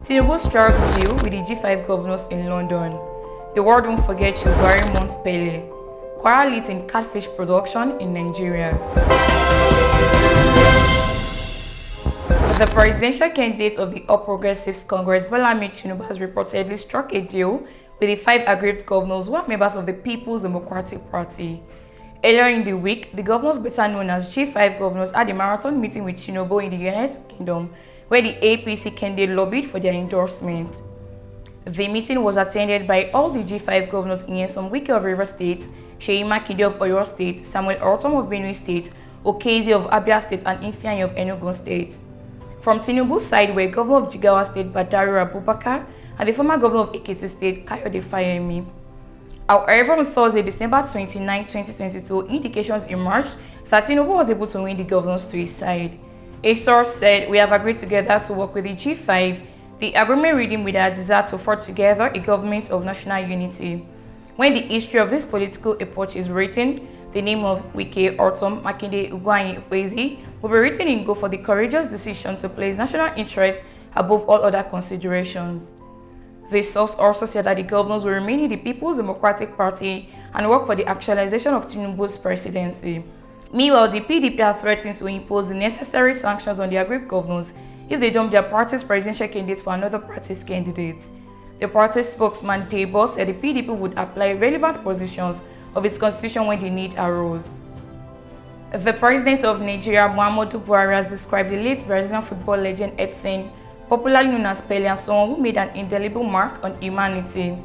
Tinubu strikes deal with the G5 governors in London. The world won't forget you, Buhari months Pele. Kwara leads in catfish production in Nigeria. The presidential candidate of the All Progressives Congress, Bola Tinubu, has reportedly struck a deal with the 5 aggrieved governors who are members of the People's Democratic Party. Earlier in the week, the governors, better known as G5 governors, had a marathon meeting with Tinubu in the United Kingdom, where the APC candidate lobbied for their endorsement. The meeting was attended by all the G5 governors in Nyesom Wike of Rivers State, Seyi Makinde of Oyo State, Samuel Ortom of Benue State, Okezi of Abia State, and Ifeanyi of Enugu State. From Tinubu's side were Governor of Jigawa State, Badari Abubakar, and the former Governor of Ekiti State, Kayode Fayemi. However, on Thursday, December 29, 2022, indications emerged that Tinubu was able to win the governors to his side. A source said, "We have agreed together to work with the G5, the agreement reading with our desire to forge together a government of national unity." When the history of this political epoch is written, the name of Wike, Ortom, Makinde, Ugwanyi, Okezi will be written in gold for the courageous decision to place national interest above all other considerations. The source also said that the governors will remain in the People's Democratic Party and work for the actualization of Tinubu's presidency. Meanwhile, the PDP are threatening to impose the necessary sanctions on the aggrieved governors if they dump their party's presidential candidate for another party's candidate. The party's spokesman, Debo, said the PDP would apply relevant positions of its constitution when the need arose. The president of Nigeria, Muhammadu Buhari, has described the late Brazilian football legend Edson, popularly known as Pele, as someone who made an indelible mark on humanity.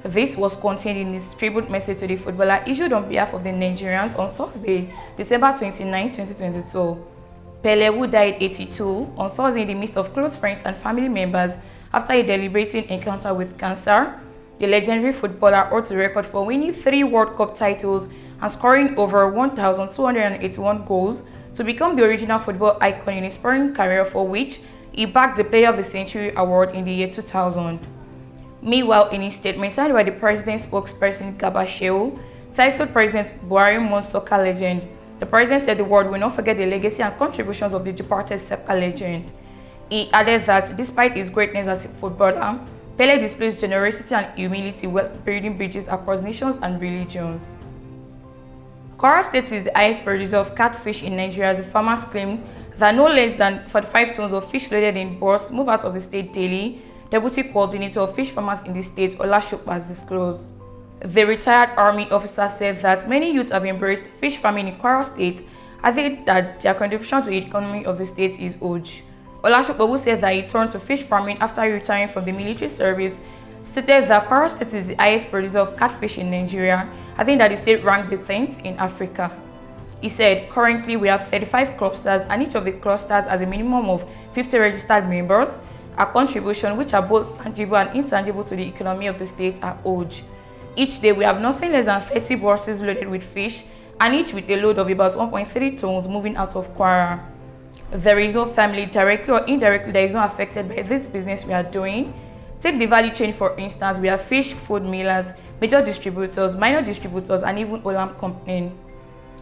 This was contained in his tribute message to the footballer issued on behalf of the Nigerians on Thursday, December 29, 2022. Pele, who died 82, on Thursday in the midst of close friends and family members after a deliberating encounter with cancer, the legendary footballer holds the record for winning 3 World Cup titles and scoring over 1,281 goals to become the original football icon in his sporting career, for which he bagged the Player of the Century award in the year 2000. Meanwhile, in his statement signed by the president's spokesperson Gabashew, titled President Buhari Months Soccer Legend, the president said the world will not forget the legacy and contributions of the departed soccer legend. He added that despite his greatness as a footballer, Pele displays generosity and humility while building bridges across nations and religions. Kwara State is the highest producer of catfish in Nigeria, as the farmers claimed that no less than 45 tons of fish loaded in boats move out of the state daily. Deputy Coordinator of Fish Farmers in the state, Olashukwu, has disclosed. The retired army officer said that many youths have embraced fish farming in Kwara State, adding that their contribution to the economy of the state is huge. Olashukwu, who said that he turned to fish farming after retiring from the military service, stated that Kwara State is the highest producer of catfish in Nigeria, adding that the state ranked the 10th in Africa. He said, "Currently we have 35 clusters, and each of the clusters has a minimum of 50 registered members. Our contribution, which are both tangible and intangible to the economy of the state, are huge. Each day we have nothing less than 30 boxes loaded with fish, and each with a load of about 1.3 tons moving out of Kwara. There is no family, directly or indirectly, that is not affected by this business we are doing. Take the value chain for instance. We have fish food millers, major distributors, minor distributors, and even Olam Company."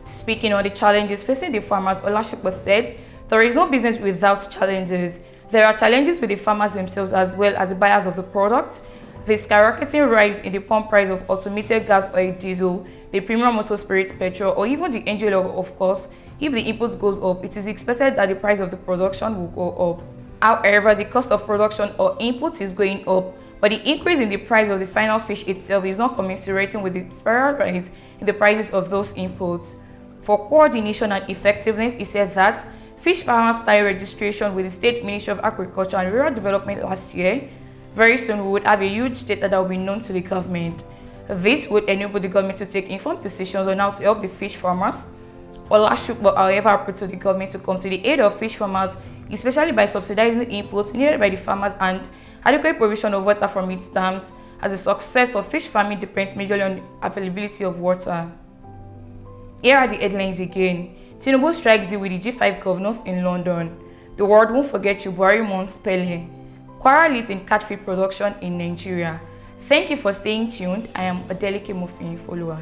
Speaking on the challenges facing the farmers, Olashukwu said, "There is no business without challenges. There are challenges with the farmers themselves as well as the buyers of the product. The skyrocketing rise in the pump price of automated gas oil, diesel, the premium motor spirit, petrol, or even the engine oil, of course. If the input goes up, it is expected that the price of the production will go up. However, the cost of production or input is going up, but the increase in the price of the final fish itself is not commensurating with the spiral rise in the prices of those inputs." For coordination and effectiveness, he said that fish farmers started registration with the State Ministry of Agriculture and Rural Development last year. Very soon, we would have a huge data that will be known to the government. This would enable the government to take informed decisions on how to help the fish farmers. Olashukwu, however, appealed to the government to come to the aid of fish farmers, especially by subsidizing inputs needed by the farmers and adequate provision of water from its dams, as the success of fish farming depends majorly on the availability of water. Here are the headlines again. Tinubu strikes deal with the G5 governors in London. The world won't forget you, Buhari months Pele. Kwara leads in catfish production in Nigeria. Thank you for staying tuned. I am Adeleke Mofin follower.